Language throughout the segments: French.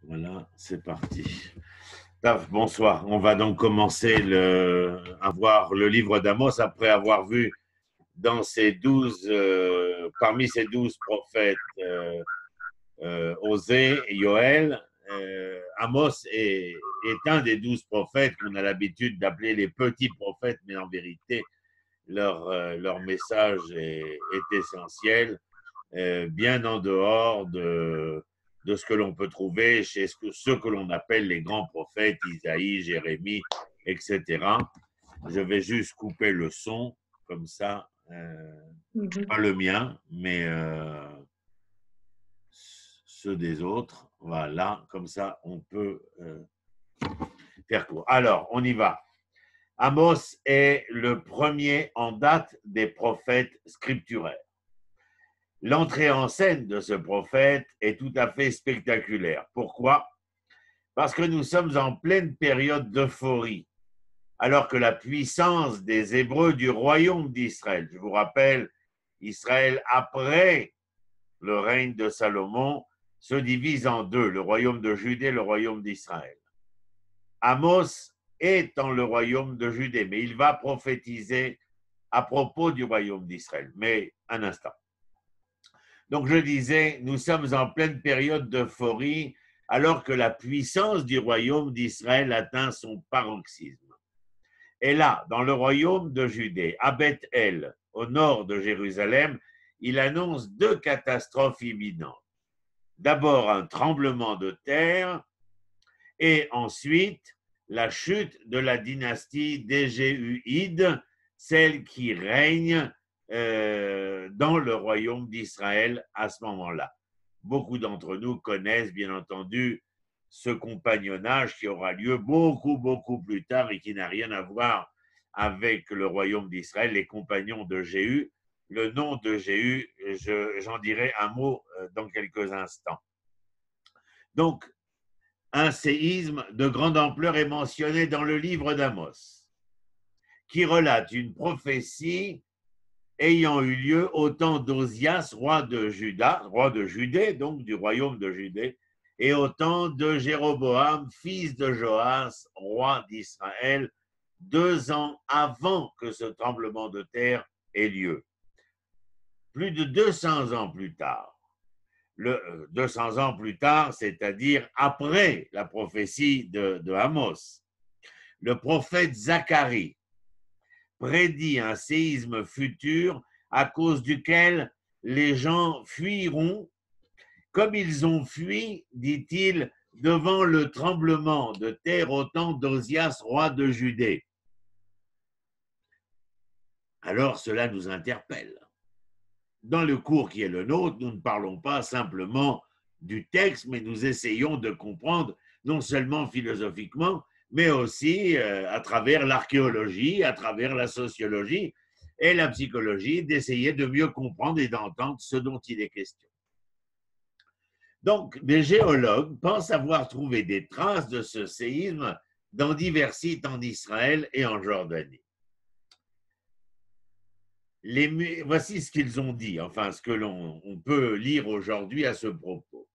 Voilà, c'est parti. Bonsoir. On va donc commencer à voir le livre d'Amos après avoir vu dans parmi ces 12 prophètes, Osée et Yoël. Amos est un des 12 prophètes qu'on a l'habitude d'appeler les petits prophètes, mais en vérité, leur message est essentiel, bien en dehors de ce que l'on peut trouver chez ceux que l'on appelle les grands prophètes, Isaïe, Jérémie, etc. Je vais juste couper le son, comme ça, pas le mien, mais ceux des autres. Voilà, comme ça, on peut faire court. Alors, on y va. Amos est le premier en date des prophètes scripturaires. L'entrée en scène de ce prophète est tout à fait spectaculaire. Pourquoi ? Parce que nous sommes en pleine période d'euphorie, alors que la puissance des Hébreux du royaume d'Israël, je vous rappelle, Israël après le règne de Salomon se divise en deux, le royaume de Judée et le royaume d'Israël. Amos est dans le royaume de Judée, mais il va prophétiser à propos du royaume d'Israël. Mais un instant. Donc je disais, nous sommes en pleine période d'euphorie alors que la puissance du royaume d'Israël atteint son paroxysme. Et là, dans le royaume de Judée, à Beth-El, au nord de Jérusalem, il annonce deux catastrophes imminentes. D'abord un tremblement de terre et ensuite la chute de la dynastie des Jéhuides, celle qui règne dans le royaume d'Israël à ce moment-là. Beaucoup d'entre nous connaissent bien entendu ce compagnonnage qui aura lieu beaucoup plus tard et qui n'a rien à voir avec le royaume d'Israël, les compagnons de Jéhu. Le nom de Jéhu, j'en dirai un mot dans quelques instants. Donc, un séisme de grande ampleur est mentionné dans le livre d'Amos, qui relate une prophétie ayant eu lieu au temps d'Osias, roi de Judée, donc du royaume de Judée, et au temps de Jéroboam, fils de Joas, roi d'Israël, 2 ans avant que ce tremblement de terre ait lieu. Plus de 200 ans plus tard, 200 ans plus tard, c'est-à-dire après la prophétie de Amos, le prophète Zacharie prédit un séisme futur à cause duquel les gens fuiront, comme ils ont fui, dit-il, devant le tremblement de terre au temps d'Osias, roi de Judée. Alors cela nous interpelle. Dans le cours qui est le nôtre, nous ne parlons pas simplement du texte, mais nous essayons de comprendre, non seulement philosophiquement, mais aussi à travers l'archéologie, à travers la sociologie et la psychologie, d'essayer de mieux comprendre et d'entendre ce dont il est question. Donc, des géologues pensent avoir trouvé des traces de ce séisme dans divers sites en Israël et en Jordanie. Voici ce qu'ils ont dit, enfin ce que l'on peut lire aujourd'hui à ce propos.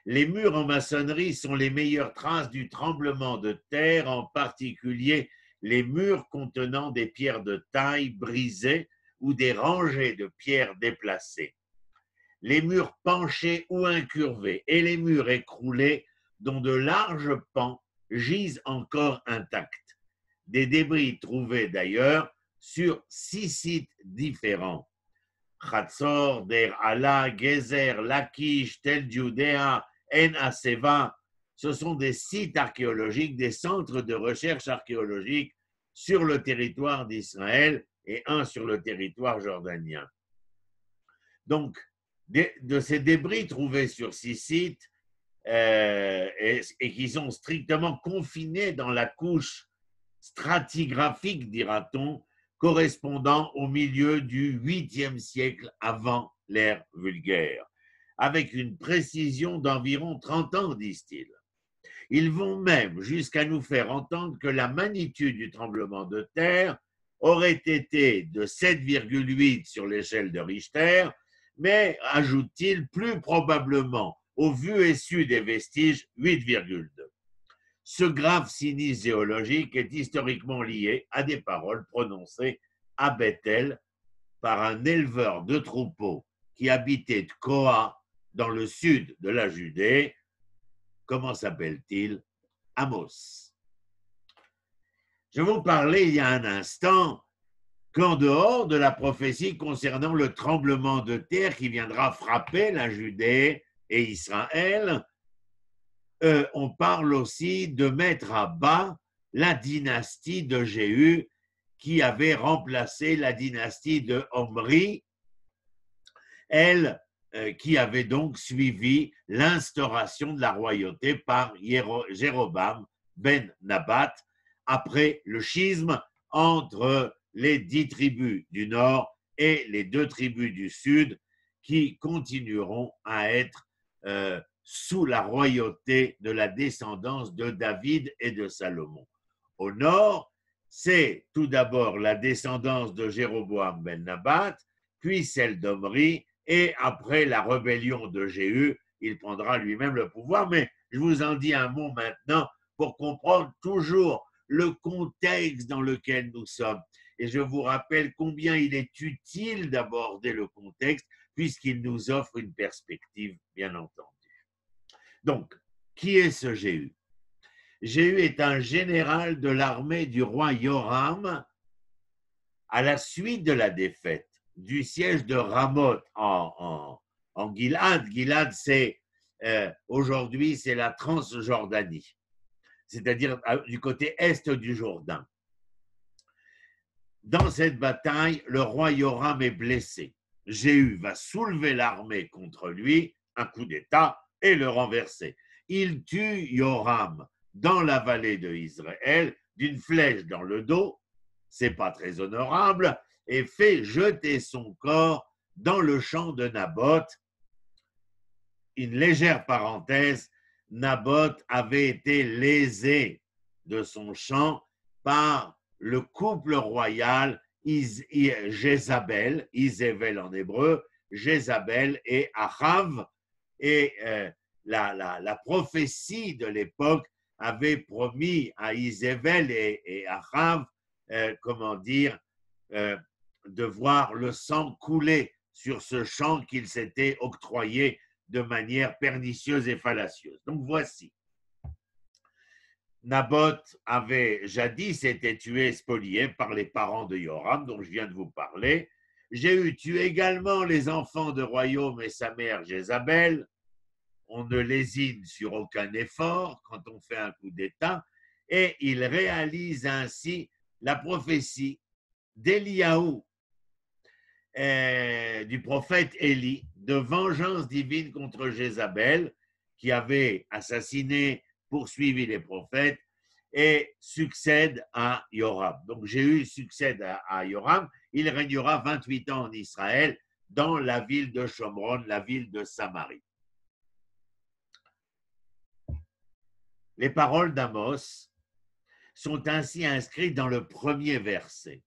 Les murs en maçonnerie sont les meilleures traces du tremblement de terre, en particulier les murs contenant des pierres de taille brisées ou des rangées de pierres déplacées. Les murs penchés ou incurvés et les murs écroulés dont de larges pans gisent encore intacts. Des débris trouvés d'ailleurs sur 6 sites différents. Chatzor, Der Ala, Gezer, Lakish, Tel Judea, En Aseva, ce sont des sites archéologiques, des centres de recherche archéologique sur le territoire d'Israël et un sur le territoire jordanien. Donc, de ces débris trouvés sur 6 sites et qui sont strictement confinés dans la couche stratigraphique, dira-t-on, correspondant au milieu du 8e siècle avant l'ère vulgaire, avec une précision d'environ 30 ans, disent-ils. Ils vont même jusqu'à nous faire entendre que la magnitude du tremblement de terre aurait été de 7,8 sur l'échelle de Richter, mais, ajoute-t-il, plus probablement au vu et su des vestiges 8,2. Ce grave sinistre géologique est historiquement lié à des paroles prononcées à Bethel par un éleveur de troupeaux qui habitait Tkoa dans le sud de la Judée. Comment s'appelle-t-il? Amos. Je vous parlais il y a un instant qu'en dehors de la prophétie concernant le tremblement de terre qui viendra frapper la Judée et Israël, on parle aussi de mettre à bas la dynastie de Jéhu qui avait remplacé la dynastie de Omri, elle qui avait donc suivi l'instauration de la royauté par Jéroboam ben Nabat après le schisme entre les 10 tribus du nord et les 2 tribus du sud qui continueront à être sous la royauté de la descendance de David et de Salomon. Au nord, c'est tout d'abord la descendance de Jéroboam ben Nabat, puis celle d'Omri, et après la rébellion de Jéhu, il prendra lui-même le pouvoir. Mais je vous en dis un mot maintenant pour comprendre toujours le contexte dans lequel nous sommes. Et je vous rappelle combien il est utile d'aborder le contexte puisqu'il nous offre une perspective, bien entendu. Donc, qui est ce Jéhu? Jéhu est un général de l'armée du roi Yoram à la suite de la défaite du siège de Ramoth en Gilad. Gilad, c'est aujourd'hui, c'est la Transjordanie, c'est-à-dire du côté est du Jourdain. Dans cette bataille, le roi Yoram est blessé. Jéhu va soulever l'armée contre lui, un coup d'État, et le renverser. Il tue Yoram dans la vallée de Israël d'une flèche dans le dos, c'est pas très honorable, et fait jeter son corps dans le champ de Naboth. Une légère parenthèse, Naboth avait été lésé de son champ par le couple royal Jézabel, Isével en hébreu, Jézabel et Achav, et la prophétie de l'époque avait promis à Isével et Achav, de voir le sang couler sur ce champ qu'il s'était octroyé de manière pernicieuse et fallacieuse. Donc voici. Naboth avait jadis été tué, spolié par les parents de Yoram, dont je viens de vous parler. Jéhu tue également les enfants de royaume et sa mère Jézabel. On ne lésine sur aucun effort quand on fait un coup d'État, et il réalise ainsi la prophétie d'Eliaou, du prophète Élie, de vengeance divine contre Jézabel, qui avait assassiné, poursuivi les prophètes, et succède à Yoram. Donc Jéhu succède à Yoram, il régnera 28 ans en Israël, dans la ville de Shomron, la ville de Samarie. Les paroles d'Amos sont ainsi inscrites dans le premier verset.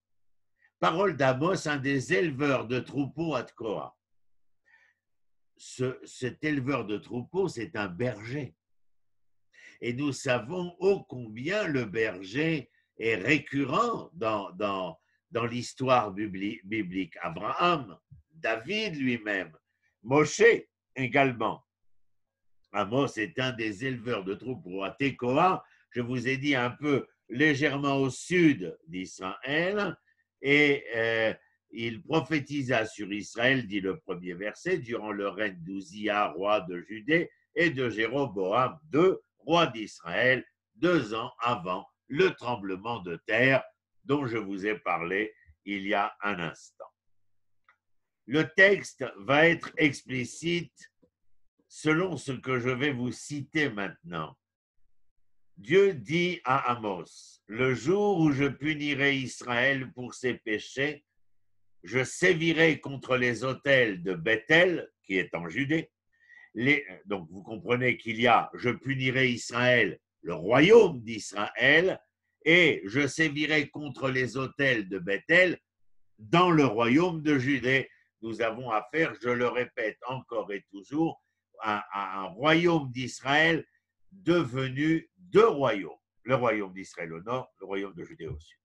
Paroles d'Amos, un des éleveurs de troupeaux à Tkoa. Cet éleveur de troupeaux, c'est un berger. Et nous savons ô combien le berger est récurrent dans l'histoire biblique. Abraham, David lui-même, Moshe également. Amos est un des éleveurs de troupeaux à Tekoa. Je vous ai dit un peu légèrement au sud d'Israël. Et il prophétisa sur Israël, dit le premier verset, durant le règne d'Uzia, roi de Judée, et de Jéroboam II, roi d'Israël, 2 ans avant le tremblement de terre dont je vous ai parlé il y a un instant. Le texte va être explicite selon ce que je vais vous citer maintenant. Dieu dit à Amos, « Le jour où je punirai Israël pour ses péchés, je sévirai contre les autels de Bethel, qui est en Judée. » Donc vous comprenez qu'il y a « Je punirai Israël, le royaume d'Israël, et je sévirai contre les autels de Bethel dans le royaume de Judée. » Nous avons affaire, je le répète encore et toujours, un royaume d'Israël devenu deux royaumes. Le royaume d'Israël au nord, le royaume de Judée au sud.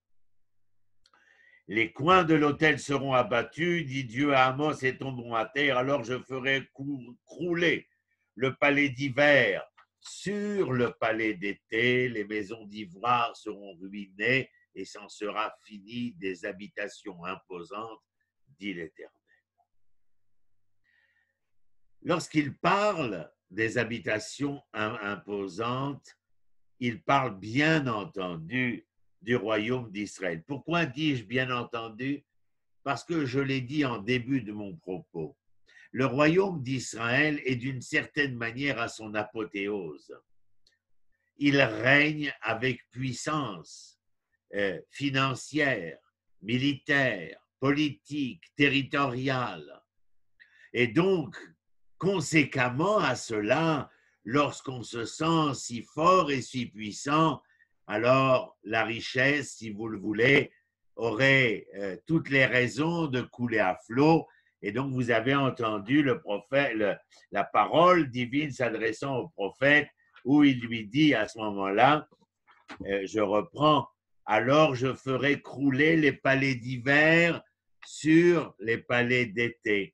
Les coins de l'autel seront abattus, dit Dieu à Amos, et tomberont à terre. Alors je ferai crouler le palais d'hiver sur le palais d'été. Les maisons d'ivoire seront ruinées et s'en sera fini des habitations imposantes, dit l'Éternel. Lorsqu'il parle des habitations imposantes, il parle bien entendu du royaume d'Israël. Pourquoi dis-je bien entendu? Parce que je l'ai dit en début de mon propos. Le royaume d'Israël est d'une certaine manière à son apothéose. Il règne avec puissance financière, militaire, politique, territoriale. Et donc, conséquemment à cela, lorsqu'on se sent si fort et si puissant, alors la richesse, si vous le voulez, aurait toutes les raisons de couler à flot. Et donc, vous avez entendu le prophète, la parole divine s'adressant au prophète, où il lui dit à ce moment-là, je reprends, alors je ferai crouler les palais d'hiver sur les palais d'été.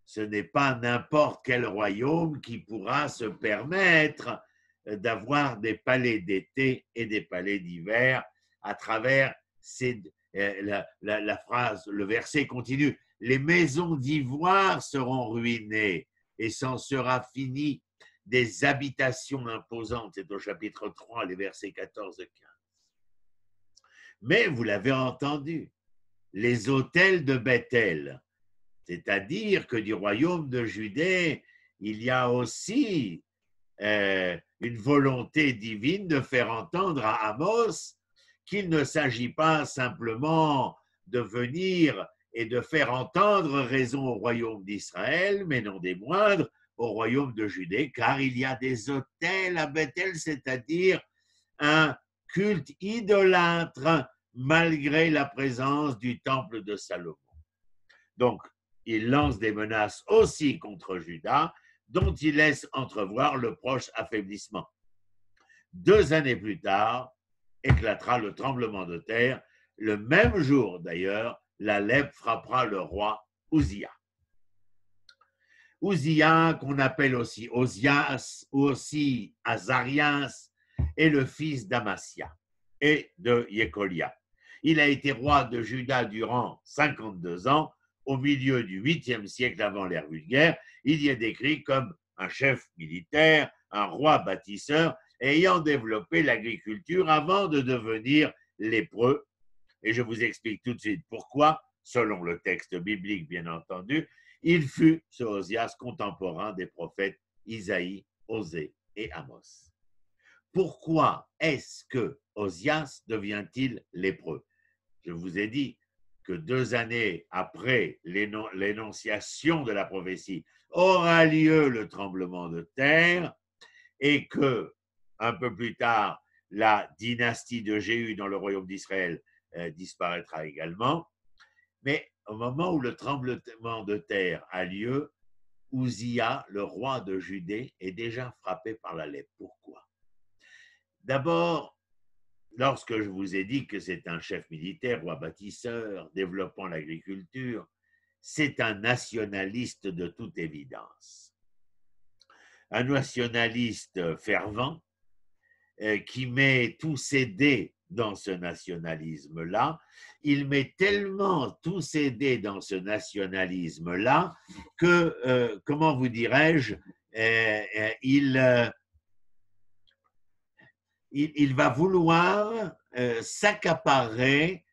Ce n'est pas n'importe quel royaume qui pourra se permettre d'avoir des palais d'été et des palais d'hiver à travers la phrase, le verset continue. Les maisons d'ivoire seront ruinées et s'en sera fini des habitations imposantes. C'est au chapitre 3, les versets 14 et 15. Mais vous l'avez entendu, les autels de Bethel, c'est-à-dire que du royaume de Judée, il y a aussi une volonté divine de faire entendre à Amos qu'il ne s'agit pas simplement de venir et de faire entendre raison au royaume d'Israël, mais non des moindres, au royaume de Judée, car il y a des autels à Bethel, c'est-à-dire un culte idolâtre malgré la présence du temple de Salomon. Donc, il lance des menaces aussi contre Juda, dont il laisse entrevoir le proche affaiblissement. 2 années plus tard, éclatera le tremblement de terre. Le même jour, d'ailleurs, la lèpre frappera le roi Uzziah. Uzziah, qu'on appelle aussi Ozias ou aussi Azarias, est le fils d'Amasia et de Yekolia. Il a été roi de Juda durant 52 ans, au milieu du 8e siècle avant l'ère vulgaire. Il y est décrit comme un chef militaire, un roi bâtisseur, ayant développé l'agriculture avant de devenir lépreux. Et je vous explique tout de suite pourquoi, selon le texte biblique bien entendu, il fut, ce Osias, contemporain des prophètes Isaïe, Osée et Amos. Pourquoi est-ce que Osias devient-il lépreux? Je vous ai dit que 2 années après l'énonciation de la prophétie aura lieu le tremblement de terre et que, un peu plus tard, la dynastie de Jéhu dans le royaume d'Israël disparaîtra également. Mais au moment où le tremblement de terre a lieu, Uzziah, le roi de Judée, est déjà frappé par la lèpre. Pourquoi? D'abord, lorsque je vous ai dit que c'est un chef militaire, roi bâtisseur, développant l'agriculture, c'est un nationaliste de toute évidence. Un nationaliste fervent qui met tous ses dés dans ce nationalisme-là. Il met tellement tous ses dés dans ce nationalisme-là que, comment vous dirais-je, il va vouloir s'accaparer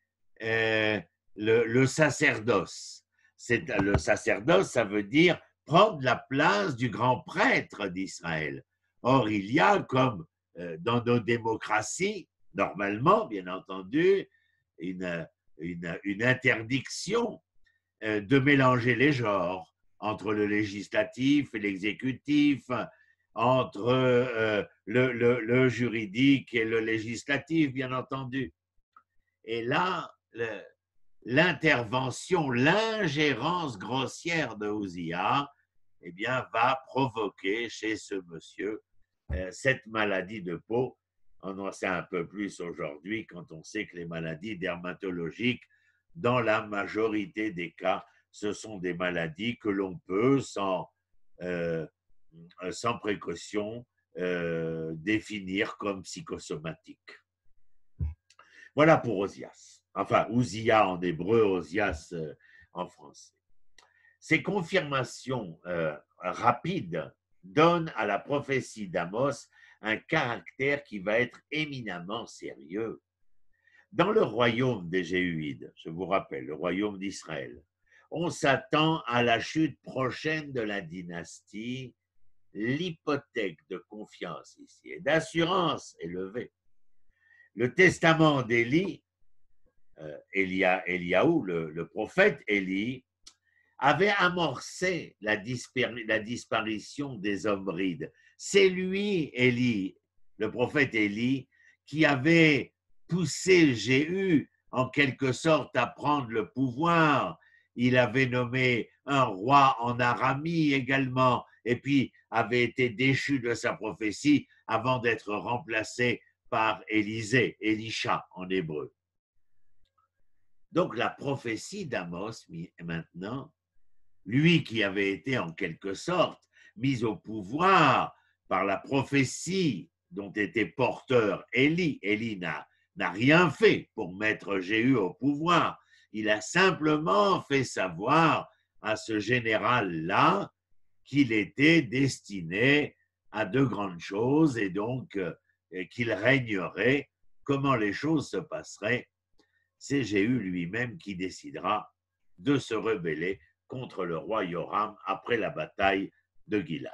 le sacerdoce. Le sacerdoce, ça veut dire prendre la place du grand prêtre d'Israël. Or, il y a, comme dans nos démocraties, normalement, bien entendu, une interdiction de mélanger les genres entre le législatif et l'exécutif, entre le juridique et le législatif, bien entendu. Et là, l'intervention, l'ingérence grossière de Uzziah eh bien, va provoquer chez ce monsieur cette maladie de peau. On en sait un peu plus aujourd'hui quand on sait que les maladies dermatologiques, dans la majorité des cas, ce sont des maladies que l'on peut, sans précaution, définir comme psychosomatiques. Voilà pour Ozias. Enfin, Ouzia en hébreu, Ozias en français. Ces confirmations rapides donnent à la prophétie d'Amos un caractère qui va être éminemment sérieux. Dans le royaume des Jéhuides, je vous rappelle, le royaume d'Israël, on s'attend à la chute prochaine de la dynastie. L'hypothèque de confiance ici et d'assurance est levée. Le testament d'Élie, Eliaou, le prophète Élie, avait amorcé la disparition des Omrides. C'est lui, Élie, le prophète Élie, qui avait poussé Jéhu en quelque sorte à prendre le pouvoir. Il avait nommé un roi en Aramie également, et puis avait été déchu de sa prophétie avant d'être remplacé par Élisée, Élisha en hébreu. Donc la prophétie d'Amos maintenant, lui qui avait été en quelque sorte mis au pouvoir par la prophétie dont était porteur Élie. Élie n'a rien fait pour mettre Jéhu au pouvoir. Il a simplement fait savoir à ce général-là qu'il était destiné à de grandes choses et donc qu'il régnerait. Comment les choses se passeraient, c'est Jéhu lui-même qui décidera de se rebeller contre le roi Yoram après la bataille de Gilad.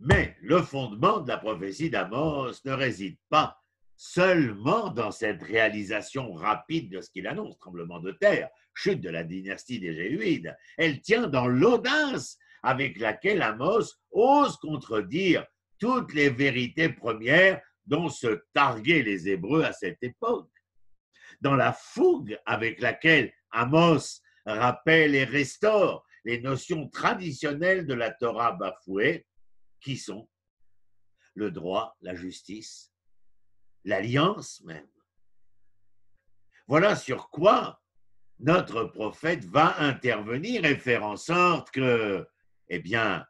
Mais le fondement de la prophétie d'Amos ne réside pas seulement dans cette réalisation rapide de ce qu'il annonce, tremblement de terre, chute de la dynastie des Jéhuides. Elle tient dans l'audace avec laquelle Amos ose contredire toutes les vérités premières dont se targuaient les Hébreux à cette époque. Dans la fougue avec laquelle Amos rappelle et restaure les notions traditionnelles de la Torah bafouée, qui sont le droit, la justice, l'alliance même. Voilà sur quoi notre prophète va intervenir et faire en sorte que, eh bien,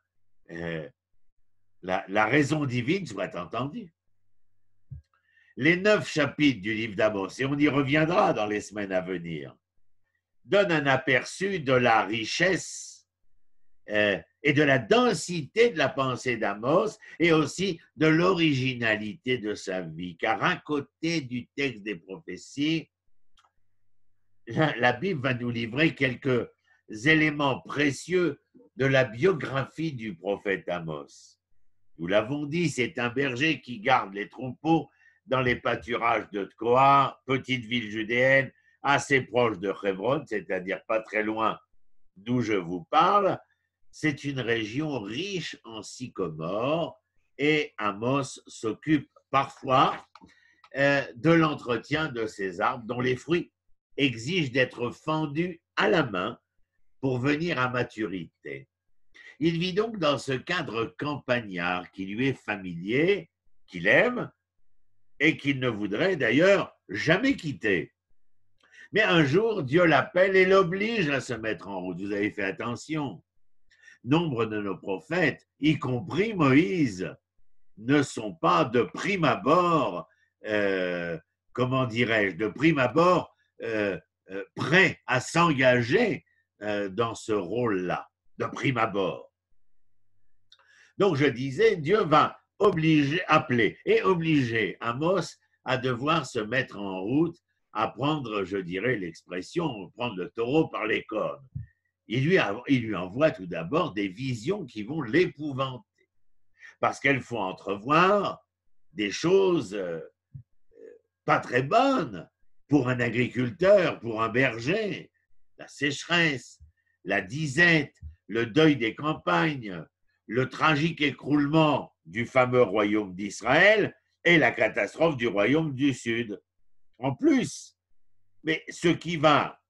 la raison divine soit entendue. Les 9 chapitres du livre d'Amos, et on y reviendra dans les semaines à venir, donnent un aperçu de la richesse et de la densité de la pensée d'Amos et aussi de l'originalité de sa vie. Car à côté du texte des prophéties, la Bible va nous livrer quelques éléments précieux de la biographie du prophète Amos. Nous l'avons dit, c'est un berger qui garde les troupeaux dans les pâturages de Tkoa, petite ville judéenne assez proche de Hebron, c'est-à-dire pas très loin d'où je vous parle. C'est une région riche en sycomores et Amos s'occupe parfois de l'entretien de ces arbres dont les fruits exigent d'être fendus à la main pour venir à maturité. Il vit donc dans ce cadre campagnard qui lui est familier, qu'il aime et qu'il ne voudrait d'ailleurs jamais quitter. Mais un jour, Dieu l'appelle et l'oblige à se mettre en route. Vous avez fait attention. Nombre de nos prophètes, y compris Moïse, ne sont pas de prime abord, comment dirais-je, de prime abord prêts à s'engager dans ce rôle-là, de prime abord. Donc je disais, Dieu va appeler et obliger Amos à devoir se mettre en route, à prendre, je dirais, l'expression, prendre le taureau par les cornes. Il lui envoie tout d'abord des visions qui vont l'épouvanter, parce qu'elles font entrevoir des choses pas très bonnes pour un agriculteur, pour un berger. La sécheresse, la disette, le deuil des campagnes, le tragique écroulement du fameux royaume d'Israël et la catastrophe du royaume du Sud. En plus, mais ce qui va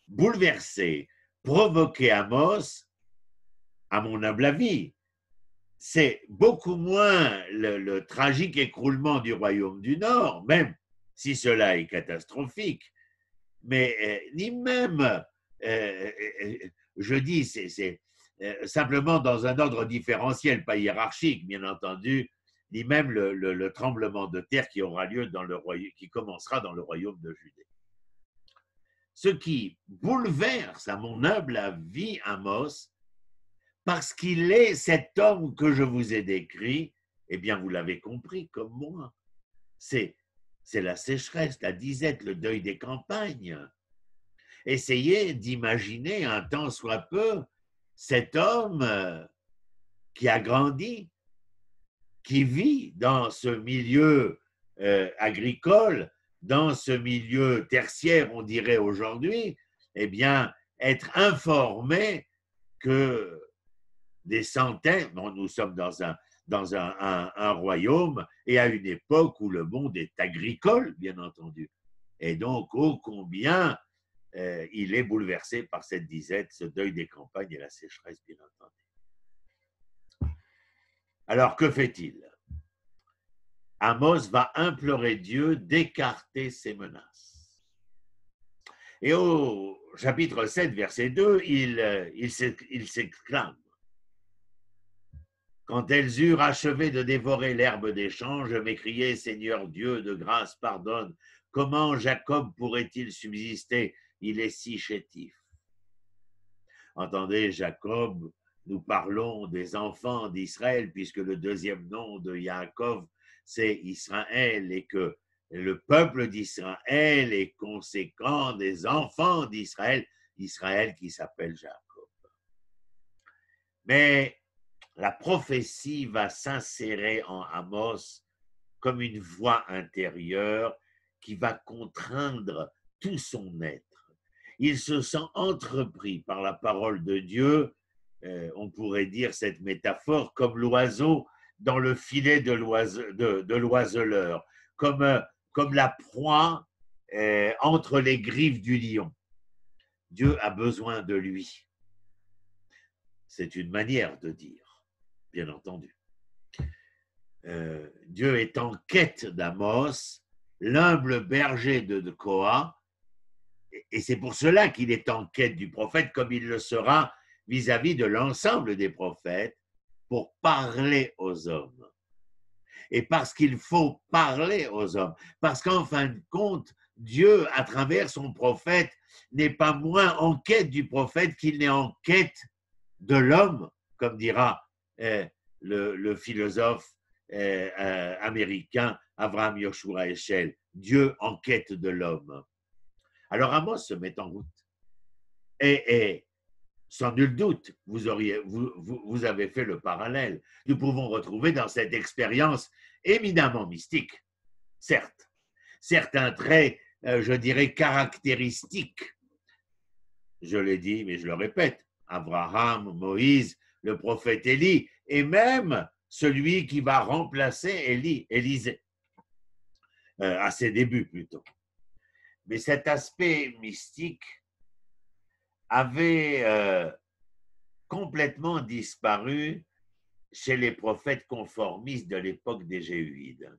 bouleverser, provoqué Amos, à mon humble avis, c'est beaucoup moins le tragique écroulement du royaume du Nord, même si cela est catastrophique, mais ni même, je dis, c'est simplement dans un ordre différentiel, pas hiérarchique, bien entendu, ni même le tremblement de terre qui aura lieu qui commencera dans le royaume de Judée. Ce qui bouleverse, à mon humble avis, Amos, parce qu'il est cet homme que je vous ai décrit, eh bien, vous l'avez compris comme moi. C'est la sécheresse, la disette, le deuil des campagnes. Essayez d'imaginer un tant soit peu cet homme qui a grandi, qui vit dans ce milieu agricole, dans ce milieu tertiaire, on dirait aujourd'hui, eh bien, être informé que des centaines, bon, nous sommes dans un royaume et à une époque où le monde est agricole, bien entendu. Et donc, ô combien il est bouleversé par cette disette, ce deuil des campagnes et la sécheresse, bien entendu. Alors, que fait-il? Amos va implorer Dieu d'écarter ces menaces. Et au chapitre 7, verset 2, il s'exclame. Quand elles eurent achevé de dévorer l'herbe des champs, je m'écriai, Seigneur Dieu de grâce, pardonne. Comment Jacob pourrait-il subsister? Il est si chétif. Entendez, Jacob, nous parlons des enfants d'Israël, puisque le deuxième nom de Yaakov, c'est Israël, et que le peuple d'Israël est conséquent des enfants d'Israël, Israël qui s'appelle Jacob. Mais la prophétie va s'insérer en Amos comme une voix intérieure qui va contraindre tout son être. Il se sent entrepris par la parole de Dieu, on pourrait dire cette métaphore, comme l'oiseau dans le filet de l'oiseleur, comme la proie entre les griffes du lion. Dieu a besoin de lui. C'est une manière de dire, bien entendu. Dieu est en quête d'Amos, l'humble berger de Koa, et c'est pour cela qu'il est en quête du prophète, comme il le sera vis-à-vis de l'ensemble des prophètes, pour parler aux hommes. Et parce qu'il faut parler aux hommes, parce qu'en fin de compte, Dieu, à travers son prophète, n'est pas moins en quête du prophète qu'il n'est en quête de l'homme, comme dira le philosophe américain Abraham Yoshua Heschel. Dieu en quête de l'homme. Alors Amos se met en route. Et sans nul doute, vous avez fait le parallèle. Nous pouvons retrouver dans cette expérience éminemment mystique, certes, certains traits, je dirais, caractéristiques. Je l'ai dit, mais je le répète, Abraham, Moïse, le prophète Élie, et même celui qui va remplacer Élisée, à ses débuts plutôt. Mais cet aspect mystique avait complètement disparu chez les prophètes conformistes de l'époque des Jéhuides.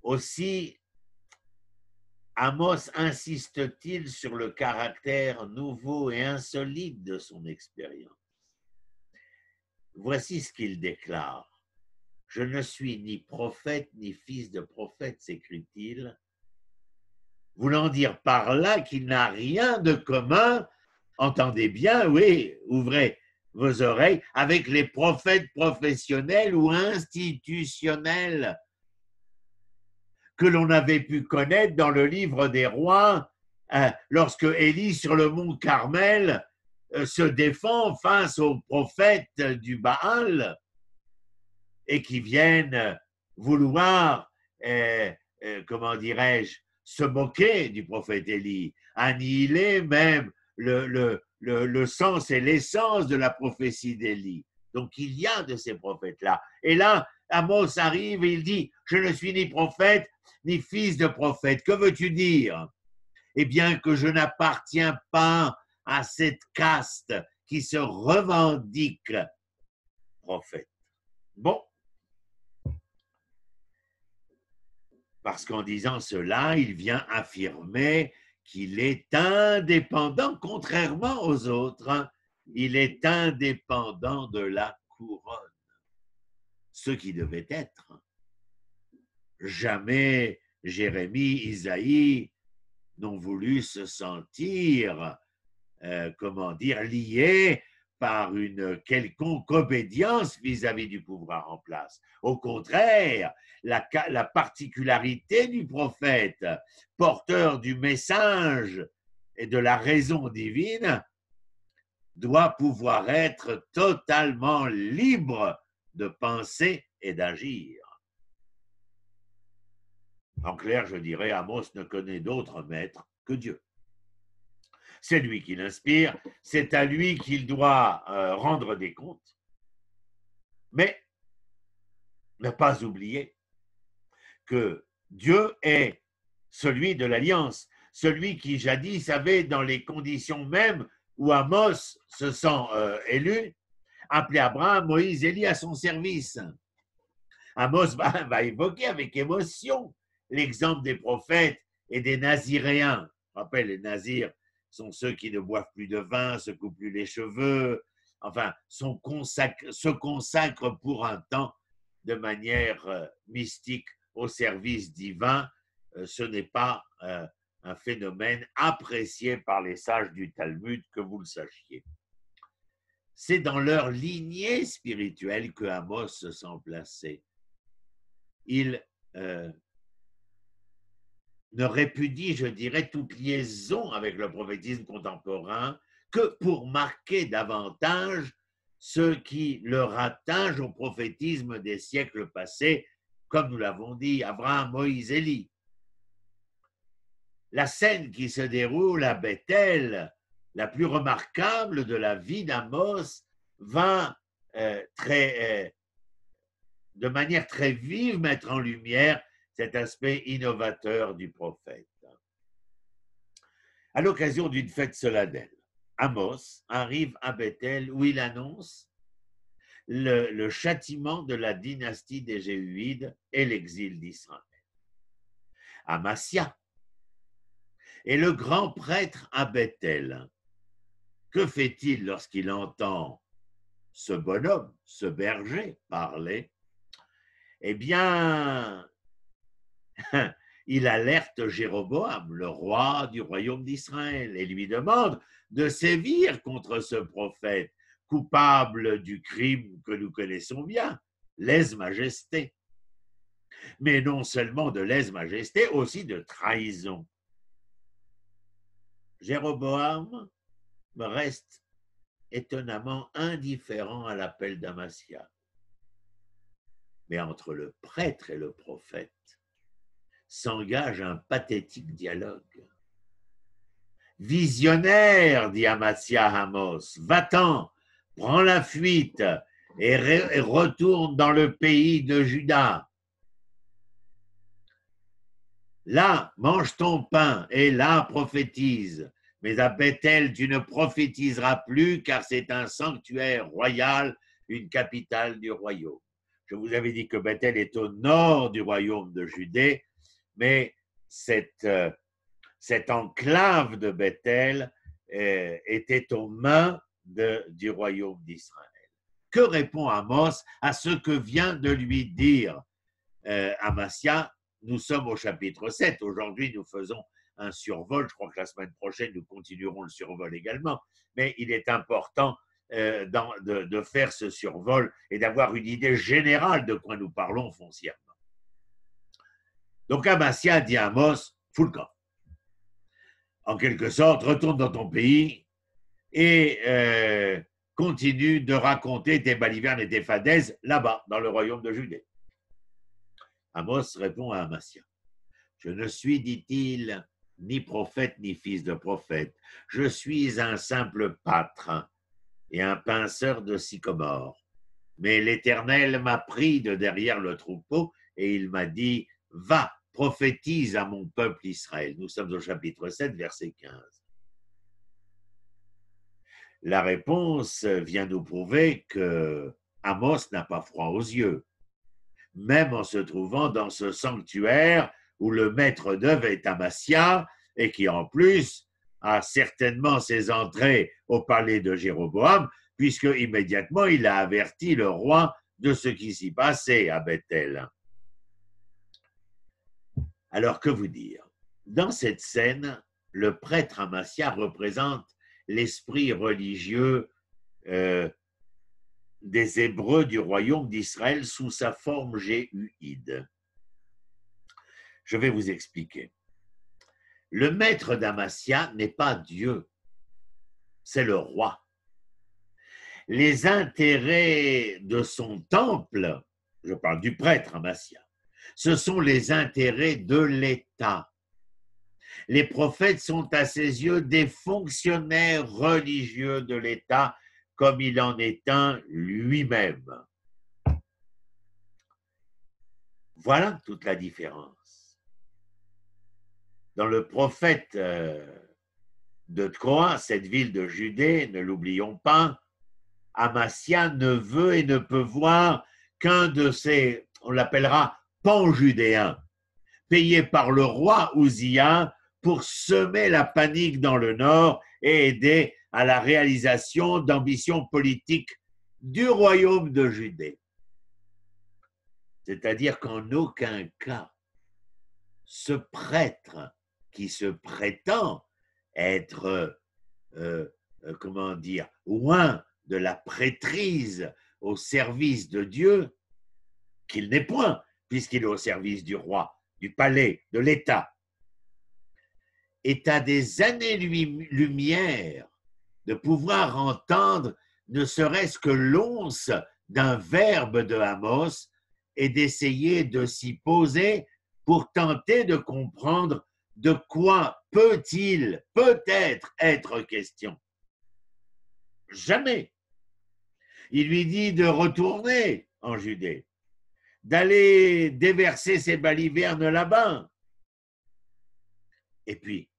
Aussi, Amos insiste-t-il sur le caractère nouveau et insolite de son expérience. Voici ce qu'il déclare. « Je ne suis ni prophète ni fils de prophète, s'écrit-il, voulant dire par là qu'il n'a rien de commun, entendez bien, oui, ouvrez vos oreilles, avec les prophètes professionnels ou institutionnels que l'on avait pu connaître dans le livre des rois, lorsque Élie, sur le mont Carmel, se défend face aux prophètes du Baal et qui viennent vouloir, comment dirais-je, se moquer du prophète Élie, annihiler même le sens et l'essence de la prophétie d'Élie. Donc il y a de ces prophètes-là. Et là, Amos arrive et il dit, je ne suis ni prophète, ni fils de prophète. Que veux-tu dire? Eh bien que je n'appartiens pas à cette caste qui se revendique prophète. Bon, parce qu'en disant cela, il vient affirmer qu'il est indépendant, contrairement aux autres. Il est indépendant de la couronne, ce qui devait être. Jamais Jérémie, Isaïe n'ont voulu se sentir, liés par une quelconque obédience vis-à-vis du pouvoir en place. Au contraire, la particularité du prophète, porteur du message et de la raison divine, doit pouvoir être totalement libre de penser et d'agir. En clair, je dirais, Amos ne connaît d'autre maître que Dieu. C'est lui qui l'inspire, c'est à lui qu'il doit rendre des comptes. Mais ne pas oublier que Dieu est celui de l'alliance, celui qui jadis avait, dans les conditions mêmes où Amos se sent élu, appelé Abraham, Moïse, Élie à son service. Amos va évoquer avec émotion l'exemple des prophètes et des naziréens. Je rappelle, les nazirs sont ceux qui ne boivent plus de vin, se coupent plus les cheveux, enfin, se consacrent pour un temps de manière mystique au service divin. Ce n'est pas un phénomène apprécié par les sages du Talmud, que vous le sachiez. C'est dans leur lignée spirituelle que Amos se sent placé. Il ne répudie, je dirais, toute liaison avec le prophétisme contemporain que pour marquer davantage ce qui le rattache au prophétisme des siècles passés, comme nous l'avons dit, Abraham, Moïse, Élie. La scène qui se déroule à Bethel, la plus remarquable de la vie d'Amos, va de manière très vive mettre en lumière cet aspect innovateur du prophète. À l'occasion d'une fête solennelle, Amos arrive à Bethel où il annonce le châtiment de la dynastie des Jéhuides et l'exil d'Israël. Amasya est le grand prêtre à Bethel. Que fait-il lorsqu'il entend ce bonhomme, ce berger parler? Eh bien, il alerte Jéroboam, le roi du royaume d'Israël, et lui demande de sévir contre ce prophète, coupable du crime que nous connaissons bien, lèse-majesté. Mais non seulement de lèse-majesté, aussi de trahison. Jéroboam reste étonnamment indifférent à l'appel d'Amasya. Mais entre le prêtre et le prophète s'engage un pathétique dialogue. Visionnaire, dit Amasya à Amos, va-t'en, prends la fuite et retourne dans le pays de Juda. Là, mange ton pain et là, prophétise. Mais à Bethel, tu ne prophétiseras plus car c'est un sanctuaire royal, une capitale du royaume. Je vous avais dit que Bethel est au nord du royaume de Judée, mais cette enclave de Bethel était aux mains du royaume d'Israël. Que répond Amos à ce que vient de lui dire Amasya? Nous sommes au chapitre 7. Aujourd'hui, nous faisons un survol. Je crois que la semaine prochaine, nous continuerons le survol également. Mais il est important de faire ce survol et d'avoir une idée générale de quoi nous parlons foncièrement. Donc Amasya dit à Amos, fous le camp. En quelque sorte, retourne dans ton pays et continue de raconter tes balivernes et tes fadaises là-bas, dans le royaume de Judée. Amos répond à Amasya, je ne suis, dit-il, ni prophète ni fils de prophète. Je suis un simple pâtre et un pinceur de sycomore. Mais l'Éternel m'a pris de derrière le troupeau et il m'a dit, va, prophétise à mon peuple Israël. Nous sommes au chapitre 7, verset 15. La réponse vient nous prouver que Amos n'a pas froid aux yeux, même en se trouvant dans ce sanctuaire où le maître d'œuvre est Amasya et qui en plus a certainement ses entrées au palais de Jéroboam, puisque immédiatement il a averti le roi de ce qui s'y passait à Bethel. Alors que vous dire? Dans cette scène, le prêtre Amasya représente l'esprit religieux des Hébreux du royaume d'Israël sous sa forme géhuide. Je vais vous expliquer. Le maître d'Amasya n'est pas Dieu, c'est le roi. Les intérêts de son temple, je parle du prêtre Amasya, ce sont les intérêts de l'État. Les prophètes sont à ses yeux des fonctionnaires religieux de l'État, comme il en est un lui-même. Voilà toute la différence. Dans le prophète de Tkoa, cette ville de Judée, ne l'oublions pas, Amasya ne veut et ne peut voir qu'un de ces, on l'appellera pan-judéens, payé par le roi Ouzia pour semer la panique dans le nord et aider à la réalisation d'ambitions politiques du royaume de Judée. C'est-à-dire qu'en aucun cas, ce prêtre qui se prétend être, comment dire, loin de la prêtrise au service de Dieu, qu'il n'est point, puisqu'il est au service du roi, du palais, de l'État, est à des années-lumière de pouvoir entendre ne serait-ce que l'once d'un verbe de Amos et d'essayer de s'y poser pour tenter de comprendre de quoi peut-il peut-être être question. Jamais. Il lui dit de retourner en Judée, d'aller déverser ses balivernes là-bas. Et puis,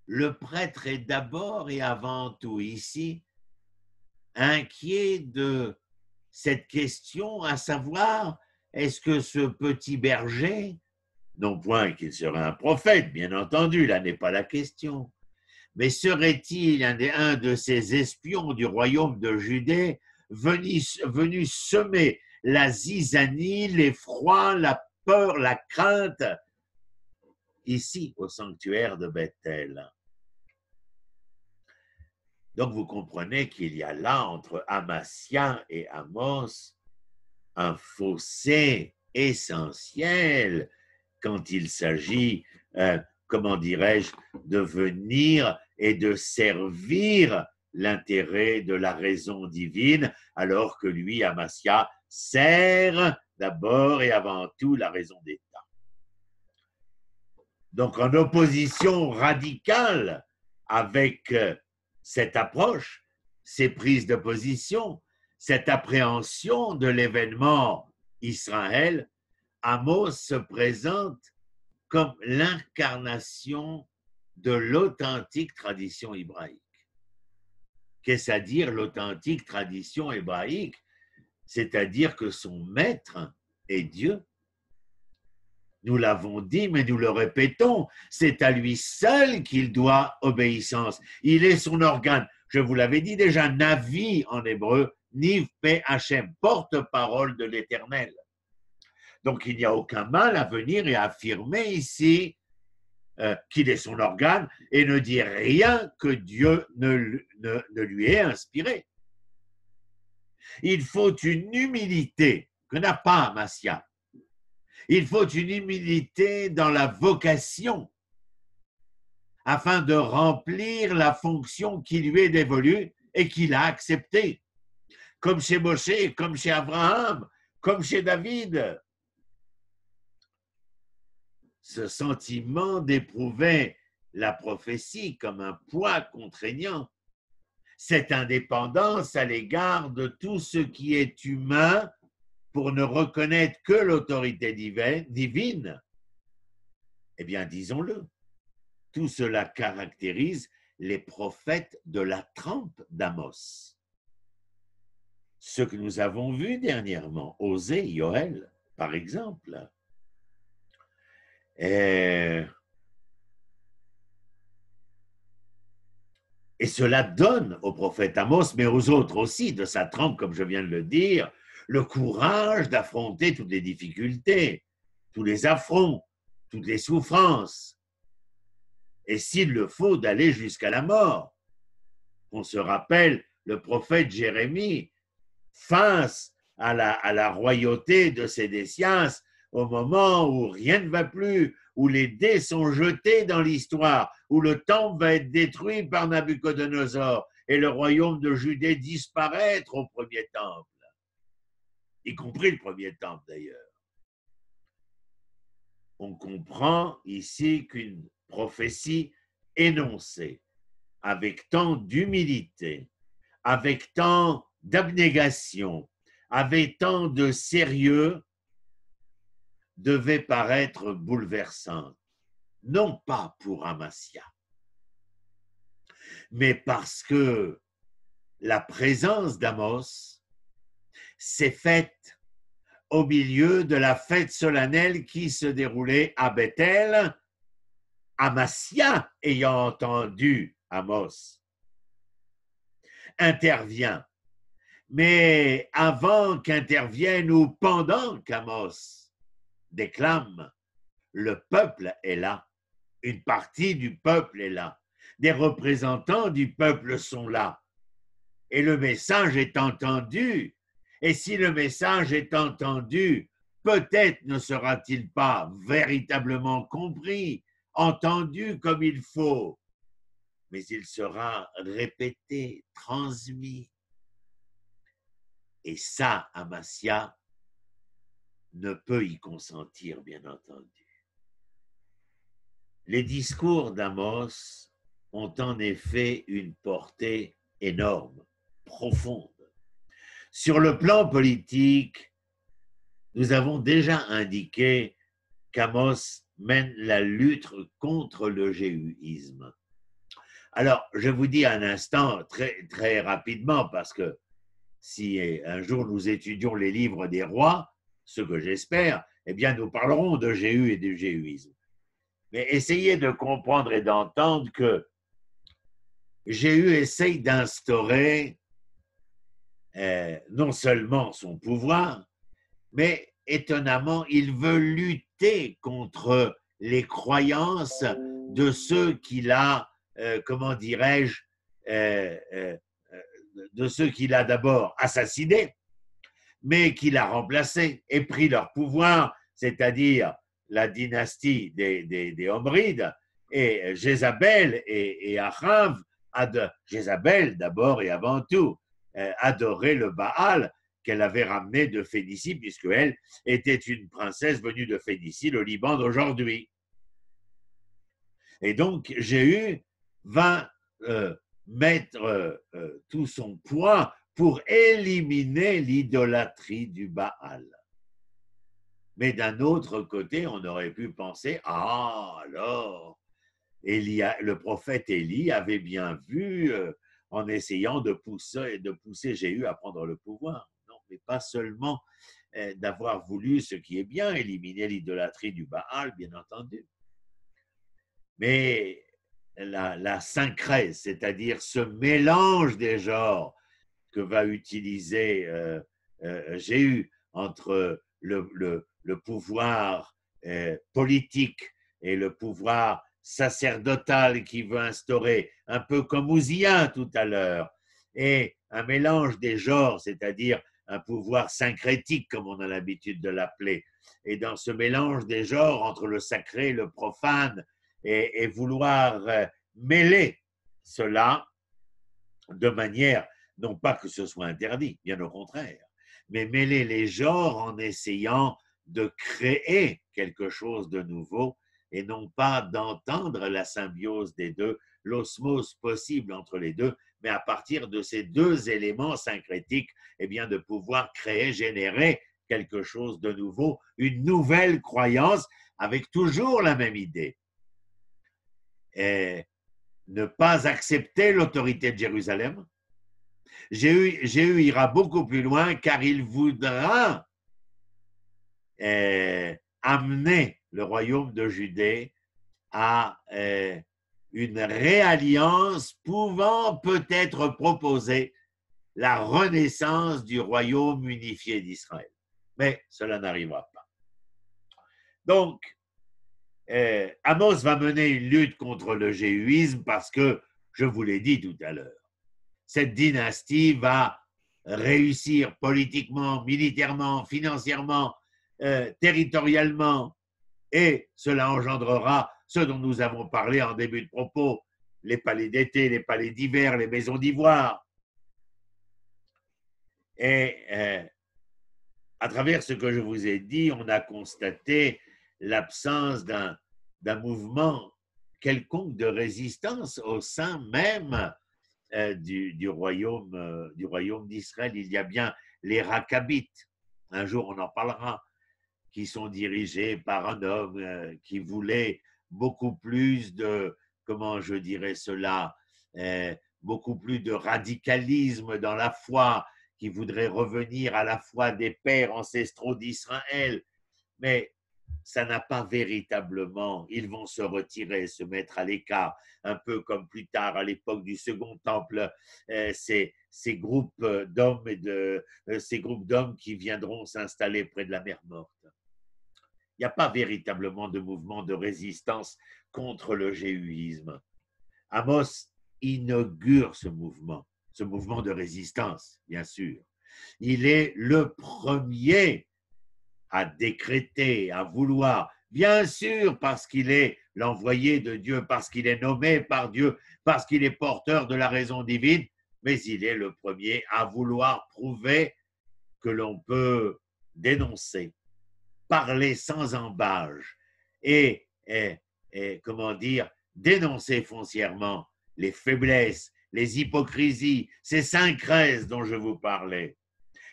le prêtre est d'abord et avant tout ici inquiet de cette question, à savoir, est-ce que ce petit berger, non point qu'il serait un prophète, bien entendu, là n'est pas la question, mais serait-il un de ces espions du royaume de Judée venu semer la zizanie, l'effroi, la peur, la crainte, ici au sanctuaire de Bethel? Donc vous comprenez qu'il y a là entre Amasya et Amos un fossé essentiel quand il s'agit, comment dirais-je, de venir et de servir l'intérêt de la raison divine, alors que lui, Amasya, sert d'abord et avant tout la raison d'État. Donc en opposition radicale avec cette approche, ces prises de position, cette appréhension de l'événement Israël, Amos se présente comme l'incarnation de l'authentique tradition hébraïque. Qu'est-ce à dire l'authentique tradition hébraïque? C'est-à-dire que son maître est Dieu. Nous l'avons dit, mais nous le répétons, c'est à lui seul qu'il doit obéissance. Il est son organe. Je vous l'avais dit déjà, Navi en hébreu, Niv Pe Hachem, porte-parole de l'Éternel. Donc il n'y a aucun mal à venir et à affirmer ici qu'il est son organe et ne dire rien que Dieu ne lui ait inspiré. Il faut une humilité que n'a pas Amasya. Il faut une humilité dans la vocation afin de remplir la fonction qui lui est dévolue et qu'il a acceptée, comme chez Moshe, comme chez Abraham, comme chez David. Ce sentiment d'éprouver la prophétie comme un poids contraignant, cette indépendance à l'égard de tout ce qui est humain pour ne reconnaître que l'autorité divine, eh bien, disons-le, tout cela caractérise les prophètes de la trempe d'Amos. Ce que nous avons vu dernièrement, Osée, Yoël, par exemple. Et cela donne au prophète Amos, mais aux autres aussi, de sa trempe, comme je viens de le dire, le courage d'affronter toutes les difficultés, tous les affronts, toutes les souffrances, et s'il le faut, d'aller jusqu'à la mort. On se rappelle le prophète Jérémie face à la royauté de Sédécias au moment où rien ne va plus, où les dés sont jetés dans l'histoire, où le temple va être détruit par Nabuchodonosor et le royaume de Judée disparaître au premier temple, y compris le premier temple d'ailleurs. On comprend ici qu'une prophétie énoncée avec tant d'humilité, avec tant d'abnégation, avec tant de sérieux, devait paraître bouleversante, non pas pour Amasya, mais parce que la présence d'Amos s'est faite au milieu de la fête solennelle qui se déroulait à Bethel, Amasya, ayant entendu Amos, intervient. Mais avant qu'intervienne ou pendant qu'Amos déclame, le peuple est là. Une partie du peuple est là. Des représentants du peuple sont là. Et le message est entendu. Et si le message est entendu, peut-être ne sera-t-il pas véritablement compris, entendu comme il faut, mais il sera répété, transmis. Et ça, Amasya ne peut y consentir, bien entendu. Les discours d'Amos ont en effet une portée énorme, profonde. Sur le plan politique, nous avons déjà indiqué qu'Amos mène la lutte contre le jéhuisme. Alors, je vous dis un instant, très, très rapidement, parce que si un jour nous étudions les livres des rois, ce que j'espère, eh bien nous parlerons de Jéhu et du jéhuisme. Mais essayez de comprendre et d'entendre que Jéhu essaye d'instaurer non seulement son pouvoir, mais étonnamment, il veut lutter contre les croyances de ceux qu'il a, comment dirais-je, de ceux qu'il a d'abord assassinés, mais qu'il a remplacés et pris leur pouvoir, c'est-à-dire la dynastie des Omrides, et Jézabel et Achav, Jézabel d'abord et avant tout, adorait le Baal qu'elle avait ramené de Phénicie, puisqu'elle était une princesse venue de Phénicie, le Liban d'aujourd'hui. Et donc, Jéhu va mettre tout son poids pour éliminer l'idolâtrie du Baal. Mais d'un autre côté, on aurait pu penser, alors, le prophète Élie avait bien vu en essayant de pousser Jéhu à prendre le pouvoir. Non, mais pas seulement d'avoir voulu ce qui est bien, éliminer l'idolâtrie du Baal, bien entendu. Mais la syncrèse, c'est-à-dire ce mélange des genres que va utiliser Jéhu entre le pouvoir politique et le pouvoir sacerdotal qu'il veut instaurer, un peu comme Ouzia tout à l'heure, et un mélange des genres, c'est-à-dire un pouvoir syncrétique, comme on a l'habitude de l'appeler. Et dans ce mélange des genres entre le sacré et le profane, et vouloir mêler cela de manière, non pas que ce soit interdit, bien au contraire, mais mêler les genres en essayant de créer quelque chose de nouveau et non pas d'entendre la symbiose des deux, l'osmose possible entre les deux, mais à partir de ces deux éléments syncrétiques, eh bien de pouvoir créer, générer quelque chose de nouveau, une nouvelle croyance avec toujours la même idée. Et ne pas accepter l'autorité de Jérusalem. Jéhu ira beaucoup plus loin car il voudra amener le royaume de Judée à une réalliance pouvant peut-être proposer la renaissance du royaume unifié d'Israël. Mais cela n'arrivera pas. Donc, Amos va mener une lutte contre le jéhuisme parce que, je vous l'ai dit tout à l'heure, cette dynastie va réussir politiquement, militairement, financièrement, territorialement, et cela engendrera ce dont nous avons parlé en début de propos, les palais d'été, les palais d'hiver, les maisons d'ivoire. Et à travers ce que je vous ai dit, on a constaté l'absence d'un mouvement quelconque de résistance au sein même du royaume d'Israël. Il y a bien les Raccabites, un jour on en parlera, qui sont dirigés par un homme qui voulait beaucoup plus de, comment je dirais cela, beaucoup plus de radicalisme dans la foi, qui voudrait revenir à la foi des pères ancestraux d'Israël. Mais ça n'a pas véritablement, ils vont se retirer, se mettre à l'écart, un peu comme plus tard à l'époque du Second Temple, ces groupes d'hommes ces groupes d'hommes qui viendront s'installer près de la mer Morte. Il n'y a pas véritablement de mouvement de résistance contre le jéhuisme. Amos inaugure ce mouvement de résistance, bien sûr. Il est le premier à décréter, à vouloir, bien sûr parce qu'il est l'envoyé de Dieu, parce qu'il est nommé par Dieu, parce qu'il est porteur de la raison divine, mais il est le premier à vouloir prouver que l'on peut dénoncer, parler sans embâche et comment dire, dénoncer foncièrement les faiblesses, les hypocrisies, ces syncrèses dont je vous parlais.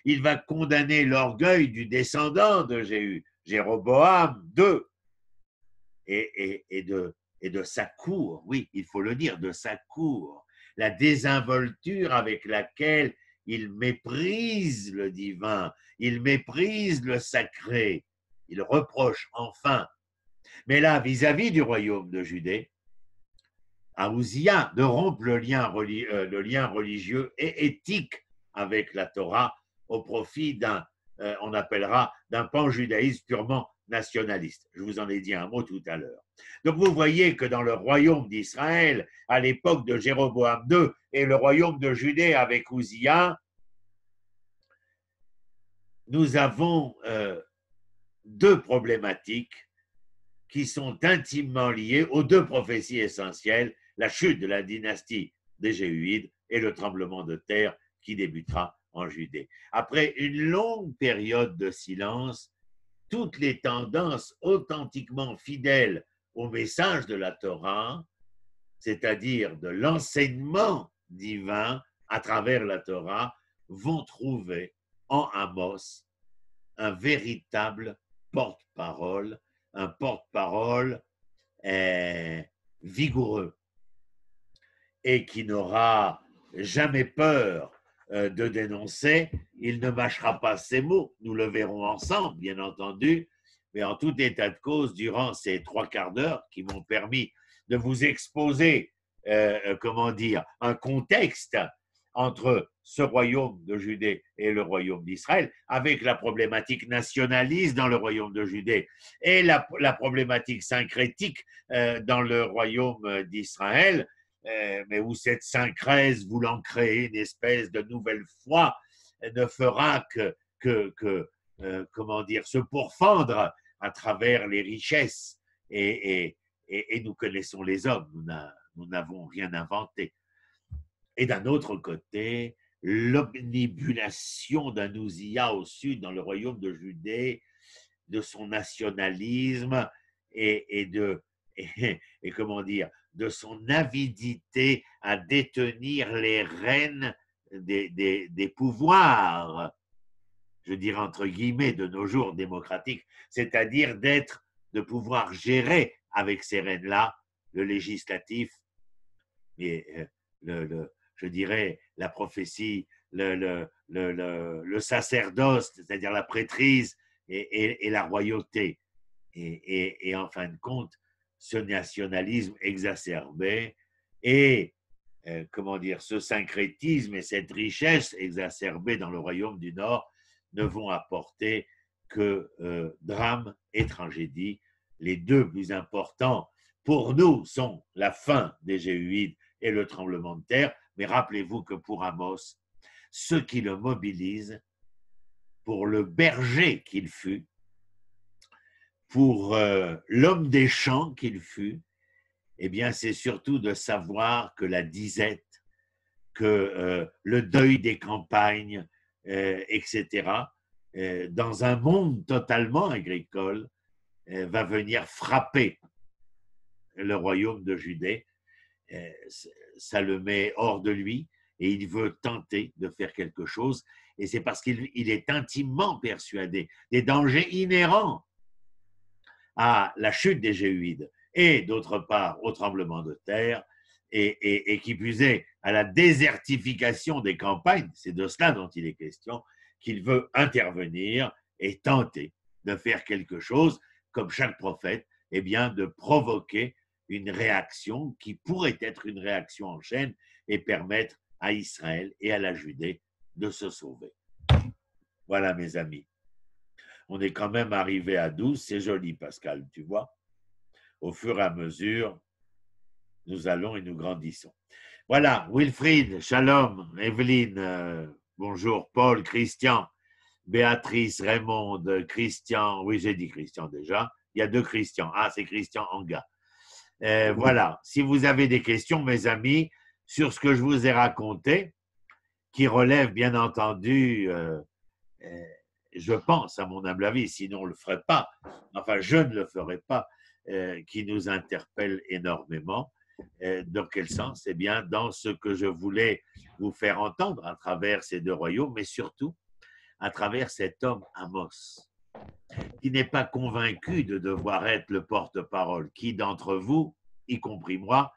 Il va condamner l'orgueil du descendant de Jéhu, Jéroboam II, et de sa cour, oui, il faut le dire, de sa cour, la désinvolture avec laquelle il méprise le divin, il méprise le sacré, il reproche enfin, mais là, vis-à-vis du royaume de Judée, à Ouzia de rompre le lien religieux et éthique avec la Torah au profit on appellera d'un pan-judaïsme purement nationaliste. Je vous en ai dit un mot tout à l'heure. Donc vous voyez que dans le royaume d'Israël, à l'époque de Jéroboam II et le royaume de Judée avec Ouzia, nous avons deux problématiques qui sont intimement liées aux deux prophéties essentielles, la chute de la dynastie des Jéhuides et le tremblement de terre qui débutera en Judée. Après une longue période de silence, toutes les tendances authentiquement fidèles au message de la Torah, c'est-à-dire de l'enseignement divin à travers la Torah, vont trouver en Amos un véritable porte-parole, un porte-parole vigoureux et qui n'aura jamais peur de dénoncer. Il ne mâchera pas ses mots, nous le verrons ensemble, bien entendu, mais en tout état de cause, durant ces 3/4 d'heure qui m'ont permis de vous exposer, comment dire, un contexte entre ce royaume de Judée et le royaume d'Israël, avec la problématique nationaliste dans le royaume de Judée et la problématique syncrétique dans le royaume d'Israël, mais où cette syncrèse voulant créer une espèce de nouvelle foi ne fera comment dire, se pourfendre à travers les richesses et nous connaissons les hommes, nous n'avons rien inventé. Et d'un autre côté, l'omnibulation d'un Ouzia au sud, dans le royaume de Judée, de son nationalisme et comment dire, de son avidité à détenir les rênes des pouvoirs, je dirais entre guillemets, de nos jours démocratiques, c'est-à-dire de pouvoir gérer avec ces rênes-là le législatif, mais je dirais la prophétie, le sacerdoce, c'est-à-dire la prêtrise et la royauté. Et en fin de compte, ce nationalisme exacerbé et comment dire, ce syncrétisme et cette richesse exacerbée dans le royaume du Nord ne vont apporter que drame et tragédie. Les deux plus importants pour nous sont la fin des Géuides et le tremblement de terre. Mais rappelez-vous que pour Amos, ce qui le mobilise, pour le berger qu'il fut, pour l'homme des champs qu'il fut, eh bien, c'est surtout de savoir que la disette, que le deuil des campagnes, etc., dans un monde totalement agricole, va venir frapper le royaume de Judée. Ça le met hors de lui et il veut tenter de faire quelque chose. Et c'est parce qu'il est intimement persuadé des dangers inhérents à la chute des Géuides et d'autre part au tremblement de terre et qui plus est à la désertification des campagnes, c'est de cela dont il est question, qu'il veut intervenir et tenter de faire quelque chose, comme chaque prophète, eh bien de provoquer une réaction qui pourrait être une réaction en chaîne et permettre à Israël et à la Judée de se sauver. Voilà mes amis. On est quand même arrivé à 12, c'est joli Pascal, tu vois. Au fur et à mesure, nous allons et nous grandissons. Voilà, Wilfried, Shalom, Evelyne, bonjour, Paul, Christian, Béatrice, Raymond, Christian, oui j'ai dit Christian déjà, il y a deux Christians, c'est Christian Anga. Voilà, si vous avez des questions, mes amis, sur ce que je vous ai raconté, qui relève bien entendu, je pense à mon humble avis, sinon on ne le ferait pas, enfin je ne le ferai pas, qui nous interpelle énormément. Dans quel sens? Eh bien, dans ce que je voulais vous faire entendre à travers ces deux royaumes, mais surtout à travers cet homme Amos, qui n'est pas convaincu de devoir être le porte-parole. Qui d'entre vous, y compris moi,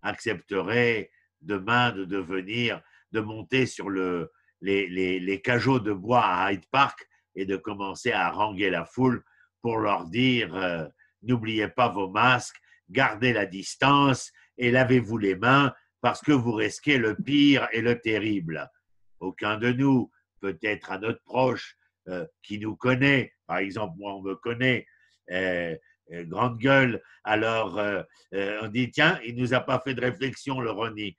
accepterait demain de devenir, de monter sur les cageots de bois à Hyde Park et de commencer à haranguer la foule pour leur dire n'oubliez pas vos masques, gardez la distance et lavez-vous les mains parce que vous risquez le pire et le terrible. Aucun de nous, peut-être à notre proche qui nous connaît, par exemple moi on me connaît, grande gueule, alors on dit tiens, il ne nous a pas fait de réflexion le Ronnie.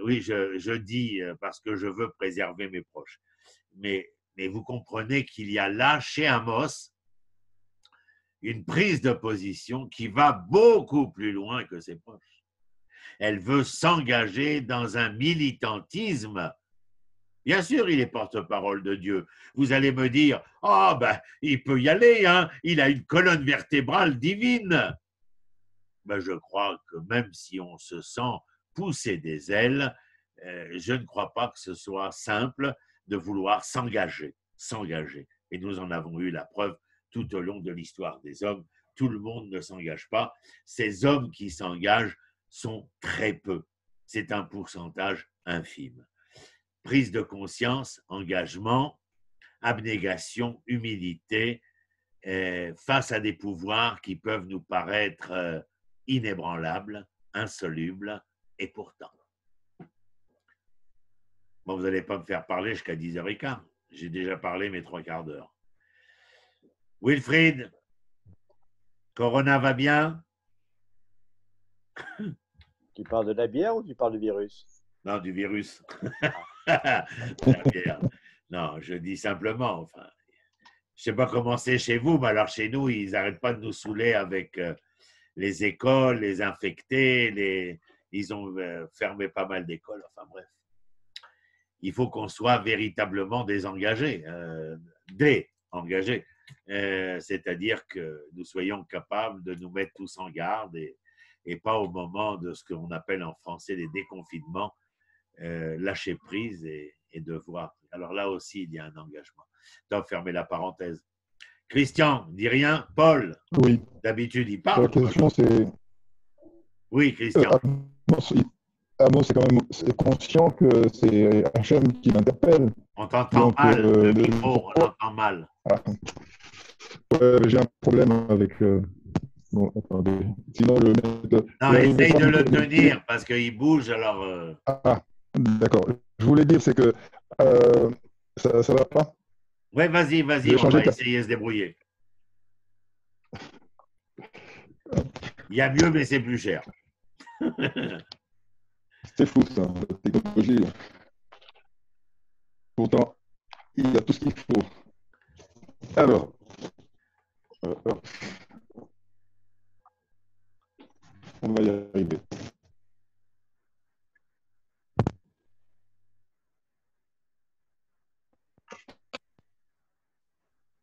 Oui, je dis parce que je veux préserver mes proches. Mais vous comprenez qu'il y a là, chez Amos, une prise de position qui va beaucoup plus loin que ses proches. Elle veut s'engager dans un militantisme. Bien sûr, il est porte-parole de Dieu. Vous allez me dire, il peut y aller, hein, il a une colonne vertébrale divine. Je crois que même si on se sent pousser des ailes, je ne crois pas que ce soit simple de vouloir s'engager. Et nous en avons eu la preuve tout au long de l'histoire des hommes. Tout le monde ne s'engage pas. Ces hommes qui s'engagent sont très peu. C'est un pourcentage infime. Prise de conscience, engagement, abnégation, humilité, face à des pouvoirs qui peuvent nous paraître inébranlables, insolubles, et pourtant. Bon, vous n'allez pas me faire parler jusqu'à 10h15. J'ai déjà parlé mes 3/4 d'heure. Wilfried, Corona va bien? Tu parles de la bière ou tu parles du virus? Non, du virus. La bière. Non, je dis simplement, enfin, je ne sais pas comment c'est chez vous, mais alors chez nous, ils n'arrêtent pas de nous saouler avec les écoles, les infectés, ils ont fermé pas mal d'écoles, enfin bref. Il faut qu'on soit véritablement désengagés, c'est-à-dire que nous soyons capables de nous mettre tous en garde et pas au moment de ce qu'on appelle en français les déconfinements, lâcher prise et devoir. Alors là aussi, il y a un engagement. Tu as fermé la parenthèse. Christian, dis rien. Paul, oui. D'habitude, il parle. La question, c'est. Oui, Christian. Amos est quand même conscient que c'est Hachem qui l'interpelle. On t'entend Donc, mal, le de- micro, on pourquoi l'entend mal. Ah, j'ai un problème avec. Bon, attendez. Sinon, Non, j'arrive essaye pas à de me le connecter. tenir parce qu'il bouge, alors… Ah, d'accord. Je voulais dire, c'est que euh, ça va pas. Ouais, vas-y, Je vas-y, vais on changer va de place. essayer de se débrouiller. Il y a mieux, mais c'est plus cher. C'est fou, ça, la technologie. Pourtant, il y a tout ce qu'il faut. Alors, hop, on va y arriver.